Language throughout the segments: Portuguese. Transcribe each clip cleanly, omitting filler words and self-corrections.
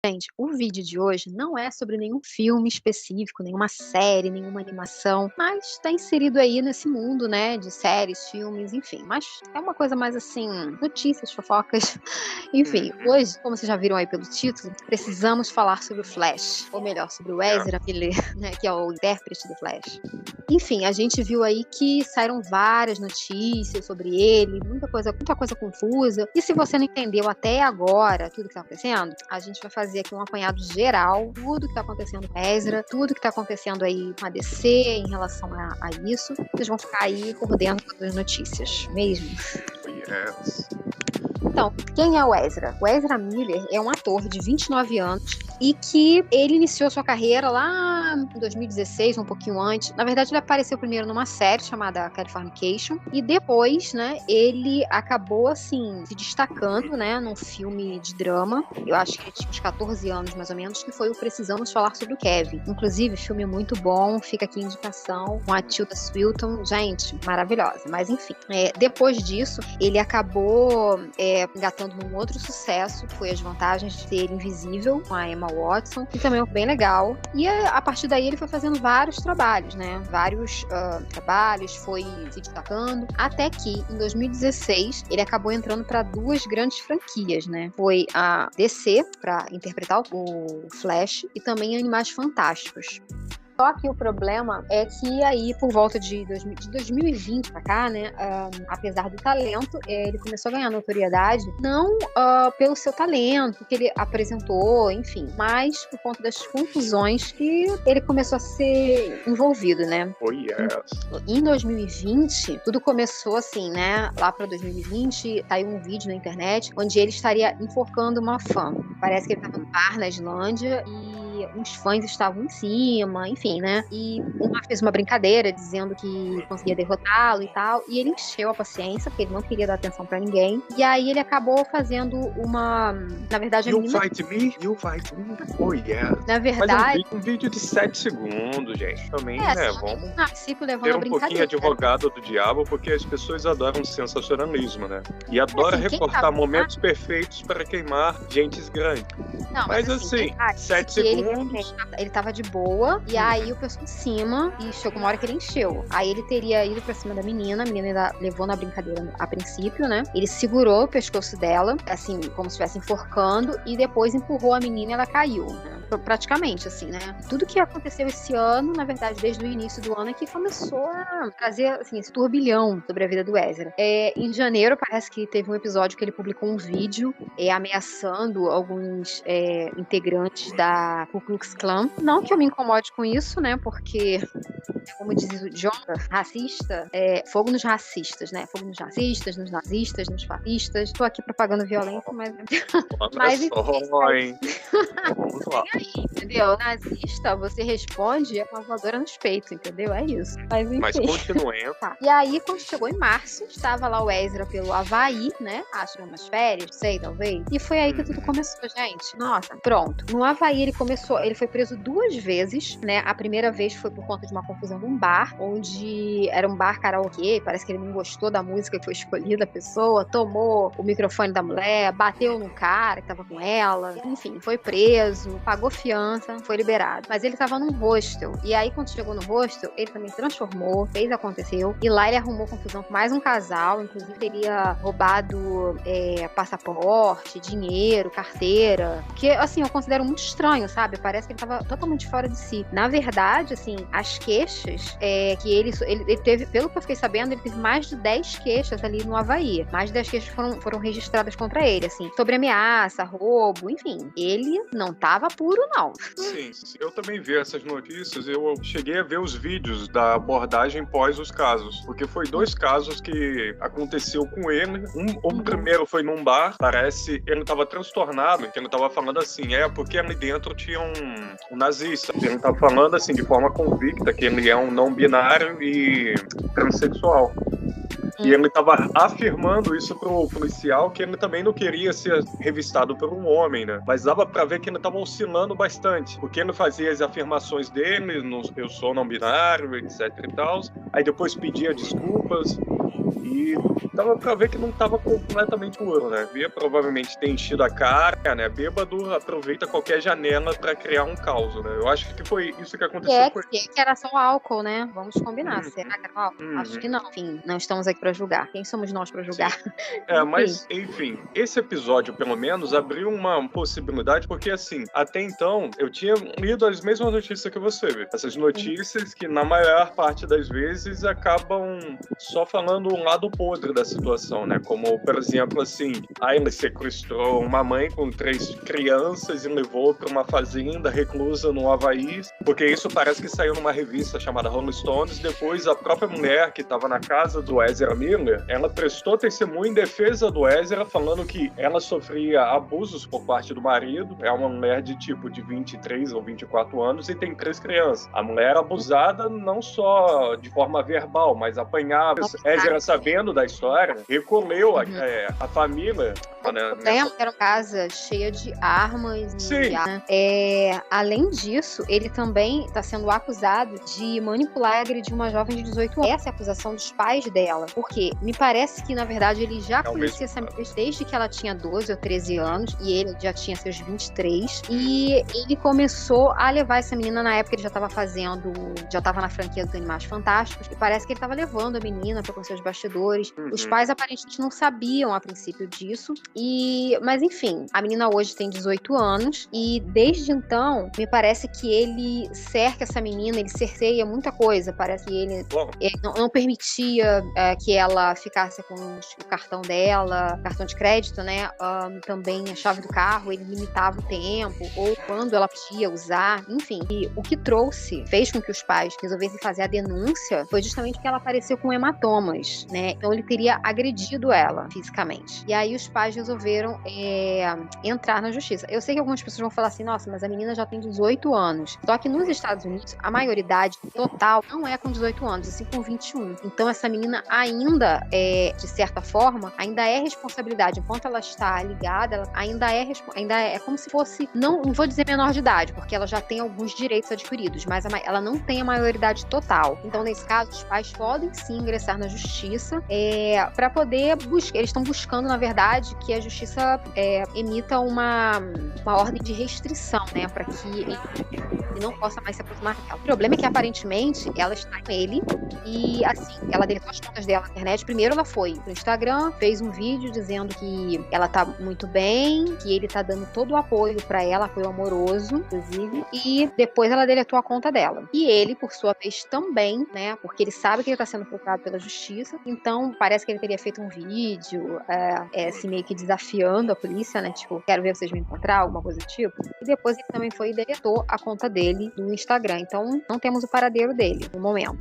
Gente, o vídeo de hoje não é sobre nenhum filme específico, nenhuma série, nenhuma animação, mas está inserido aí nesse mundo, né, de séries, filmes, enfim. Mas é uma coisa mais assim, notícias, fofocas. Enfim, hoje, como vocês já viram aí pelo título, precisamos falar sobre o Flash, ou melhor, sobre o Ezra Miller, né, que é o intérprete do Flash. Enfim, a gente viu aí que saíram várias notícias sobre ele, muita coisa confusa. E se você não entendeu até agora tudo que está acontecendo, a gente vai fazer aqui um apanhado geral, tudo que tá acontecendo com a Ezra, tudo que tá acontecendo aí com a DC em relação a isso. Vocês vão ficar aí por dentro das notícias, mesmo? Yes. Então, quem é o Ezra? O Ezra Miller é um ator de 29 anos e que ele iniciou sua carreira lá em 2016, um pouquinho antes. Na verdade, ele apareceu primeiro numa série chamada Californication e depois, né, ele acabou, assim, se destacando, né, num filme de drama. Eu acho que ele tinha uns 14 anos, mais ou menos, que foi o Precisamos Falar Sobre o Kevin. Inclusive, filme muito bom, fica aqui a indicação com a Tilda Swinton. Gente, maravilhosa. Mas, enfim, depois disso, ele acabou engatando num outro sucesso, que foi As Vantagens de Ser Invisível, com a Emma Watson, que também é bem legal. E a partir daí ele foi fazendo vários trabalhos, né? Vários trabalhos, foi se destacando, até que em 2016 ele acabou entrando para duas grandes franquias, né? Foi a DC, para interpretar o Flash, e também Animais Fantásticos. Só que o problema é que aí, por volta de 2020 pra cá, né, apesar do talento, ele começou a ganhar notoriedade, não pelo seu talento que ele apresentou, enfim, mas por conta das confusões que ele começou a ser envolvido, né? Oh, yes. Em 2020, tudo começou assim, né? Lá pra 2020, saiu um vídeo na internet onde ele estaria enforcando uma fã. Parece que ele estava no bar na Islândia e uns fãs estavam em cima, enfim, né? E uma fez uma brincadeira dizendo que conseguia derrotá-lo e tal, e ele encheu a paciência, porque ele não queria dar atenção pra ninguém. E aí ele acabou fazendo uma... Na verdade, a You menina... fight me? You fight me? Oh, yeah. Na verdade... Mas um vídeo de 7 segundos, gente. Também, né? Vamos a princípio levando ter a um pouquinho brincadeira. advogado do diabo, porque as pessoas adoram sensacionalismo, né? E adoram Assim, quem recortar tá- momentos perfeitos para queimar gentes grandes. Não, Mas assim, 7 segundos... Ele tava de boa, e aí o pessoal em cima, e chegou uma hora que ele encheu. Aí ele teria ido pra cima da menina, a menina ainda levou na brincadeira a princípio, né? Ele segurou o pescoço dela, assim, como se estivesse enforcando, e depois empurrou a menina e ela caiu, né? Praticamente, assim, né? Tudo que aconteceu esse ano, na verdade, desde o início do ano, é que começou a trazer, assim, esse turbilhão sobre a vida do Ezra. Em janeiro, parece que teve um episódio que ele publicou um vídeo ameaçando alguns integrantes da Ku Klux Klan. Não que eu me incomode com isso, né? Porque, como diz o John, racista, fogo nos racistas, né? Fogo nos racistas, nos nazistas, nos fascistas. Tô aqui propagando violência, mas... Mas só, hein? Vamos lá. Entendeu? Nazista, você responde com a voadora nos peitos, entendeu? É isso. Mas enfim. Mas continuemos. Tá. E aí, quando chegou em março, estava lá o Ezra pelo Havaí, né? Acho que umas férias, sei, talvez. E foi aí que tudo começou, gente. Nossa, pronto. No Havaí ele foi preso 2 vezes, né? A primeira vez foi por conta de uma confusão num bar, onde era um bar karaokê, parece que ele não gostou da música que foi escolhida, a pessoa tomou o microfone da mulher, bateu no cara que tava com ela, enfim, foi preso, pagou fiança, foi liberado. Mas ele tava num hostel, e aí quando chegou no hostel, ele também transformou, aconteceu, e lá ele arrumou confusão com mais um casal, inclusive teria roubado passaporte, dinheiro, carteira, que assim, eu considero muito estranho, sabe? Parece que ele tava totalmente fora de si. Na verdade, assim, as queixas que ele teve, pelo que eu fiquei sabendo, ele teve mais de 10 queixas ali no Havaí. Mais de 10 queixas foram registradas contra ele, assim, sobre ameaça, roubo, enfim. Ele não tava puro, não. Sim, eu também vi essas notícias, eu cheguei a ver os vídeos da abordagem pós os casos, porque foi 2 casos que aconteceu com ele. O primeiro foi num bar, parece ele tava transtornado, que ele tava falando assim, porque ali dentro tinha um nazista. Ele tava falando assim, de forma convicta, que ele é um não binário e transexual. E ele estava afirmando isso pro policial, que ele também não queria ser revistado por um homem, né? Mas dava pra ver que ele estava oscilando bastante, porque ele fazia as afirmações dele, eu sou não binário, etc e tal, aí depois pedia desculpas, e dava pra ver que não tava completamente puro, né? Via provavelmente ter enchido a cara, né? Bêbado aproveita qualquer janela pra criar um caos, né? Eu acho que foi isso que aconteceu com ele. Que era só álcool, né? Vamos combinar. Será que era álcool? Acho que não. Enfim, não estamos aqui pra julgar. Quem somos nós pra julgar? Mas, enfim, esse episódio, pelo menos, abriu uma possibilidade, porque, assim, até então, eu tinha lido as mesmas notícias que você, viu? Essas notícias que, na maior parte das vezes, acabam só falando um lado podre da situação, né? Como, por exemplo, assim, ele sequestrou uma mãe com 3 crianças e levou para uma fazenda reclusa no Havaí, porque isso parece que saiu numa revista chamada Rolling Stones. Depois, a própria mulher que estava na casa do Ezra Miller, ela prestou testemunho em defesa do Ezra, falando que ela sofria abusos por parte do marido. É uma mulher de tipo de 23 ou 24 anos e tem 3 crianças. A mulher era abusada não só de forma verbal, mas apanhava. Ezra, sabendo da história, recolheu a família. Era uma casa cheia de armas. Sim. Além disso, ele também está sendo acusado de manipular e agredir uma jovem de 18 anos. Essa é a acusação dos pais dela. Porque me parece que, na verdade, ele já conhecia essa menina desde que ela tinha 12 ou 13 anos. E ele já tinha seus 23. E ele começou a levar essa menina na época. Ele já estava na franquia dos Animais Fantásticos. E parece que ele estava levando a menina para conhecer os bastidores. Os pais aparentemente não sabiam a princípio disso. Mas enfim, a menina hoje tem 18 anos e desde então, me parece que ele cerca essa menina, ele cerceia muita coisa. Parece que ele não permitia que ela ficasse com o cartão dela, cartão de crédito, né? Também a chave do carro, ele limitava o tempo, ou quando ela podia usar, enfim. E o que fez com que os pais resolvessem fazer a denúncia foi justamente que ela apareceu com hematomas, né? Então ele teria agredido ela fisicamente. E aí os pais resolveram entrar na justiça. Eu sei que algumas pessoas vão falar assim, nossa, mas a menina já tem 18 anos. Só que nos Estados Unidos, a maioridade total não é com 18 anos, assim com 21. Então essa menina ainda de certa forma, ainda é responsabilidade. Enquanto ela está ligada, ela ainda é como se fosse, não vou dizer menor de idade, porque ela já tem alguns direitos adquiridos, mas ela não tem a maioridade total. Então, nesse caso, os pais podem sim ingressar na justiça para poder buscar. Eles estão buscando, na verdade, que a justiça emita uma ordem de restrição, né, para que ele não possa mais se aproximar dela. O problema é que, aparentemente, ela está com ele e, assim, ela deletou as contas dela na internet. Primeiro, ela foi pro Instagram, fez um vídeo dizendo que ela tá muito bem, que ele tá dando todo o apoio para ela, apoio amoroso, inclusive, e depois ela deletou a conta dela. E ele, por sua vez, também, né, porque ele sabe que ele tá sendo procurado pela justiça, então parece que ele teria feito um vídeo, assim, meio que desafiando a polícia, né, tipo, quero ver vocês me encontrar, alguma coisa do tipo. E depois ele também foi e deletou a conta dele no Instagram, então não temos o paradeiro dele no momento.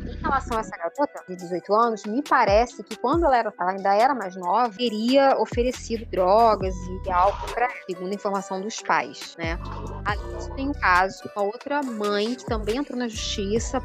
Em relação a essa garota de 18 anos, me parece que quando ela ainda era mais nova, teria oferecido drogas e álcool para ela, segundo a informação dos pais, né? Além disso, tem um caso, uma outra mãe que também entrou na justiça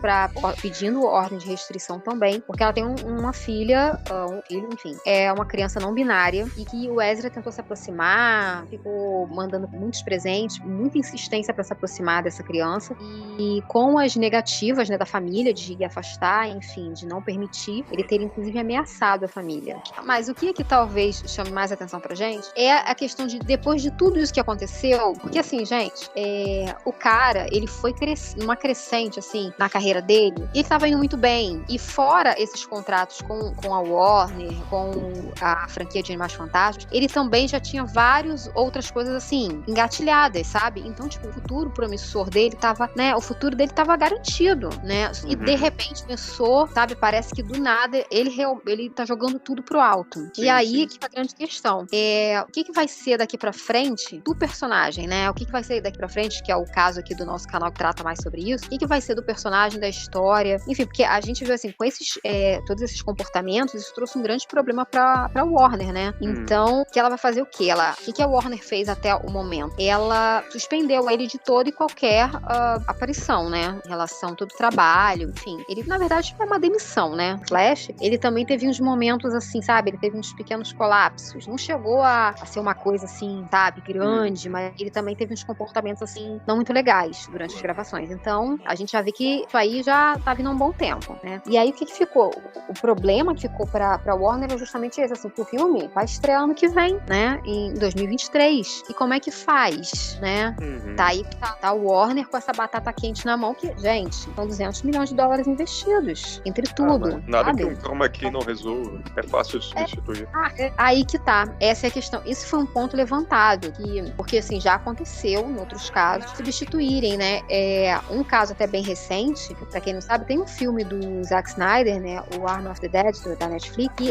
pedindo ordem de restrição também, porque ela tem uma filha, um filho, enfim, é uma criança não binária e que o Ezra tentou se aproximar, ficou mandando muitos presentes, muita insistência para se aproximar dessa criança e com as negativas, né, da família de afastar, enfim, de não permitir, ele teria inclusive ameaçado a família. Mas o que talvez chame mais atenção pra gente é a questão de, depois de tudo isso que aconteceu, porque assim, gente, o cara, ele foi numa crescente, assim, na carreira dele, e ele tava indo muito bem, e fora esses contratos com a Warner, com a franquia de Animais Fantásticos, ele também já tinha várias outras coisas, assim, engatilhadas, sabe? Então, tipo, o futuro promissor dele tava, né, o futuro dele tava garantido, né? E de repente começou, sabe, parece que do nada ele tá jogando tudo pro alto. Sim, e aí que tá a grande questão. O que vai ser daqui pra frente do personagem, né? O que vai ser daqui pra frente, que é o caso aqui do nosso canal que trata mais sobre isso. O que vai ser do personagem, da história. Enfim, porque a gente viu assim, com todos esses comportamentos, isso trouxe um grande problema pra Warner, né? Então, que ela vai fazer o quê? O que a Warner fez até o momento? Ela suspendeu ele de toda e qualquer aparição, né? Em relação a todo o trabalho, enfim. Ele na verdade, é uma demissão, né? Flash, ele também teve uns momentos assim, sabe? Ele teve uns pequenos colapsos. Não chegou a ser uma coisa assim, sabe? Grande, mas ele também teve uns comportamentos assim, não muito legais durante as gravações. Então, a gente já vê que isso aí já tá vindo há um bom tempo, né? E aí, o que ficou? O problema que ficou pra Warner é justamente esse, assim, que o filme vai estrear ano que vem, né? Em 2023. E como é que faz, né? Tá aí que tá o Warner com essa batata quente na mão, que, gente, são 200 milhões de dólares investidos, entre tudo. Nada sabe? que um chroma aqui não resolva. É fácil de substituir. Aí que tá. Essa é a questão. Isso foi um ponto levantado, porque assim, já aconteceu em outros casos, substituírem, né? Um caso até bem recente, pra quem não sabe, tem um filme do Zack Snyder, né? O Arm of the Dead, da Netflix, e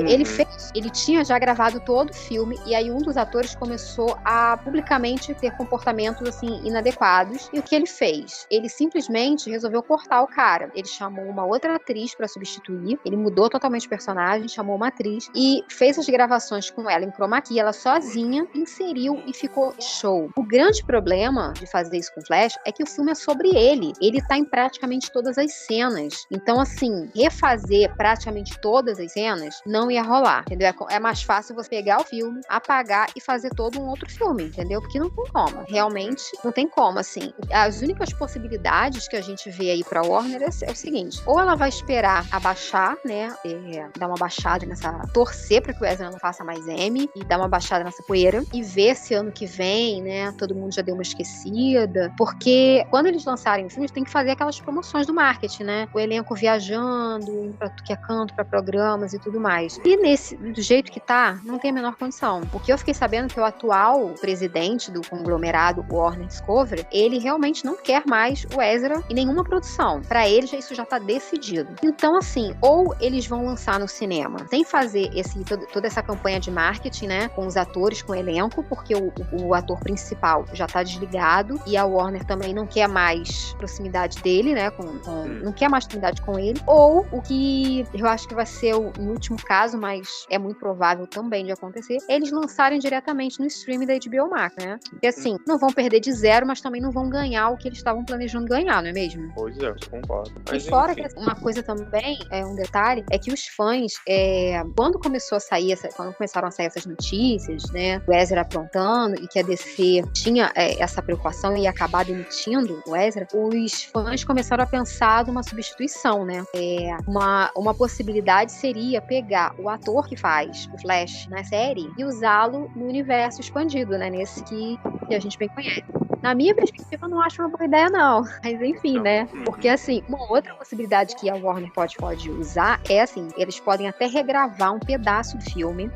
ele tinha já gravado todo o filme, e aí um dos atores começou a publicamente ter comportamentos, assim, inadequados, e o que ele fez? Ele simplesmente resolveu cortar o cara. Ele chamou uma outra atriz pra substituir, ele mudou totalmente o personagem, chamou uma atriz, e fez as gravações com ela em chroma key, ela sozinha, inseriu e ficou show. O grande problema de fazer isso com Flash é que o filme é sobre ele. Ele tá em praticamente todas as cenas. Então, assim, refazer praticamente todas as cenas não ia rolar, entendeu? É mais fácil você pegar o filme, apagar e fazer todo um outro filme, entendeu? Porque não tem como. Realmente, não tem como, assim. As únicas possibilidades que a gente vê aí pra Warner é o seguinte, ou ela vai esperar abaixar, né? Dar uma baixada nessa... torcer pra que o Ezra não faça mais M e dar uma baixada nessa poeira e ver se ano que vem, né? Todo mundo já deu uma esquecida. Porque quando eles lançarem o filme, eles têm que fazer aquelas promoções do marketing, né? O elenco viajando, indo pra tudo que é canto, pra programas e tudo mais. E do jeito que tá, não tem a menor condição. Porque eu fiquei sabendo que o atual presidente do conglomerado Warner Discovery, ele realmente não quer mais o Ezra em nenhuma produção. Pra ele, isso já tá decidido. Então, assim, ou eles vão lançar no cinema sem fazer toda essa campanha de marketing, né? Com os atores, com o elenco, porque o ator principal já tá desligado e a Warner também não quer mais proximidade dele, né? Não quer mais proximidade com ele. Ou o que eu acho que vai ser o último caso, mas é muito provável também de acontecer, eles lançarem diretamente no streaming da HBO Max, né? Porque assim, não vão perder de zero, mas também não vão ganhar o que eles estavam planejando ganhar, não é mesmo? Pois é, eu concordo. E fora que uma coisa também, um detalhe, é que os fãs, quando começaram a sair essas notícias, né, o Ezra aprontando e que a DC tinha essa preocupação e ia acabar demitindo o Ezra, os fãs começaram a pensar numa substituição, né? Uma possibilidade seria pegar o ator que faz o Flash na série e usá-lo no universo expandido, né? Nesse que a gente bem conhece. Na minha perspectiva, eu não acho uma boa ideia, não. Mas enfim, né? Porque, assim, uma outra possibilidade que a Warner pode usar é, assim, eles podem até regravar um pedaço do filme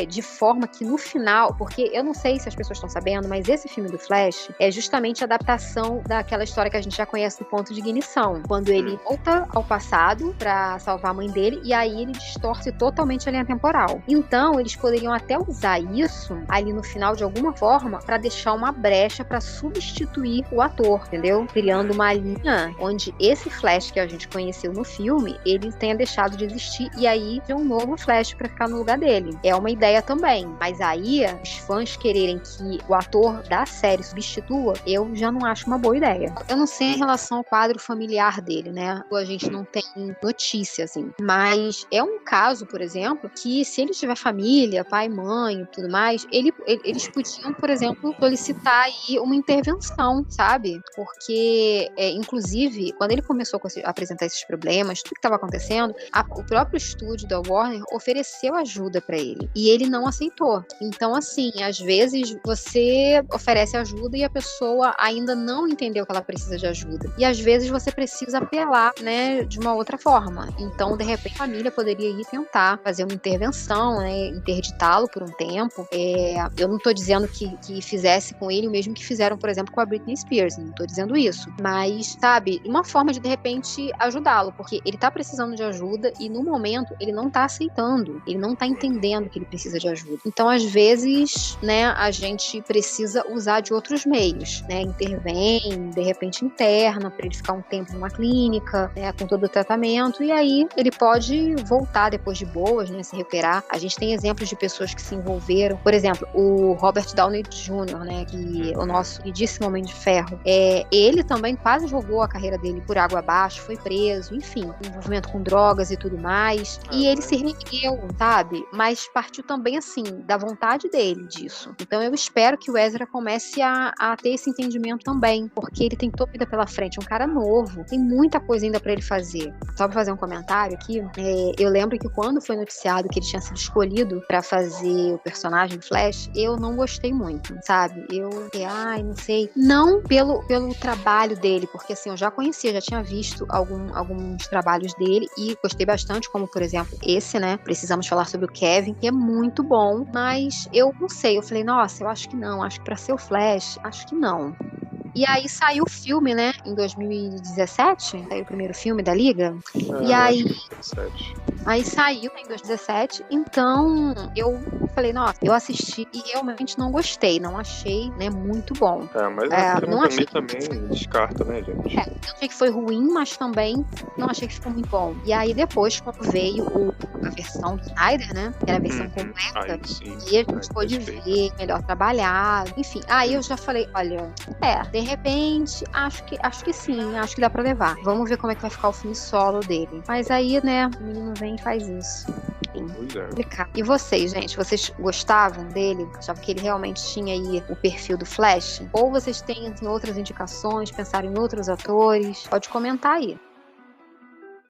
de forma que no final, porque eu não sei se as pessoas estão sabendo, mas esse filme do Flash é justamente a adaptação daquela história que a gente já conhece do Ponto de Ignição, quando ele volta ao passado pra salvar a mãe dele e aí ele distorce totalmente a linha temporal. Então, eles poderiam até usar isso ali no final de alguma forma pra deixar uma brecha pra substituir o ator, entendeu? Criando uma linha onde esse Flash que a gente conheceu no filme, ele tenha deixado de existir e aí de um novo Flash pra ficar no lugar dele. É uma ideia também, mas aí os fãs quererem que o ator da série substitua, eu já não acho uma boa ideia. Eu não sei em relação ao quadro familiar dele, né? A gente não tem notícia, assim, mas é um caso, por exemplo, que se ele tiver família, pai, mãe e tudo mais, eles podiam, por exemplo, solicitar aí uma intervenção, sabe? Porque, inclusive, quando ele começou a apresentar esses problemas, tudo que estava acontecendo, o próprio estúdio da Warner ofereceu ajuda para ele. E ele não aceitou. Então, assim, às vezes você oferece ajuda e a pessoa ainda não entendeu que ela precisa de ajuda. E às vezes você precisa apelar, né, de uma outra forma. Então, de repente, a família poderia ir tentar fazer uma intervenção, né, interditá-lo por um tempo. Eu não tô dizendo que fizesse com ele o mesmo que fizeram, por exemplo, com a Britney Spears. Não tô dizendo isso. Mas, sabe, uma forma de repente, ajudá-lo. Porque ele tá precisando de ajuda e, no momento, ele não tá aceitando. Ele não tá entendendo que ele precisa de ajuda. Então, às vezes, né, a gente precisa usar de outros meios, né? Intervém, de repente, interna, para ele ficar um tempo numa clínica, né, com todo o tratamento. E aí, ele pode voltar depois de boas, né, se recuperar. A gente tem exemplos de pessoas que se envolveram. Por exemplo, o Robert Downey Jr., né, que o nosso queridíssimo Homem de Ferro, ele também quase jogou a carreira dele por água abaixo, foi preso, enfim, envolvimento com drogas e tudo mais. E ele se reergueu, sabe? Mas partiu também, assim, da vontade dele disso. Então eu espero que o Ezra comece a ter esse entendimento também, porque ele tem toda a vida pela frente, é um cara novo, tem muita coisa ainda pra ele fazer. Só pra fazer um comentário aqui, eu lembro que quando foi noticiado que ele tinha sido escolhido pra fazer o personagem Flash, eu não gostei muito, sabe? Não sei. Não pelo trabalho dele, porque assim, eu já conhecia, já tinha visto alguns trabalhos dele e gostei bastante, como por exemplo esse, né? Precisamos falar sobre o Kevin, que é muito bom, mas eu não sei, eu falei, nossa, eu acho que não, acho que pra ser o Flash, acho que não. E aí saiu o filme, né, em 2017, saiu o primeiro filme da Liga, e aí saiu em 2017, então eu falei, nossa, eu assisti e realmente não gostei, não achei, né, muito bom. Mas não achei também descarta, né, gente? Não achei que foi ruim, mas também não achei que ficou muito bom. E aí depois, quando veio a versão do Snyder, né, que era a versão completa, e a gente pôde ver, melhor trabalhado, enfim, aí eu já falei, olha, de repente, acho que sim, acho que dá pra levar. Vamos ver como é que vai ficar o filme solo dele. Mas aí, né, o menino vem e faz isso. Complicado. E vocês, gente, vocês gostavam dele? Achavam que ele realmente tinha aí o perfil do Flash? Ou vocês têm assim, outras indicações, pensaram em outros atores? Pode comentar aí.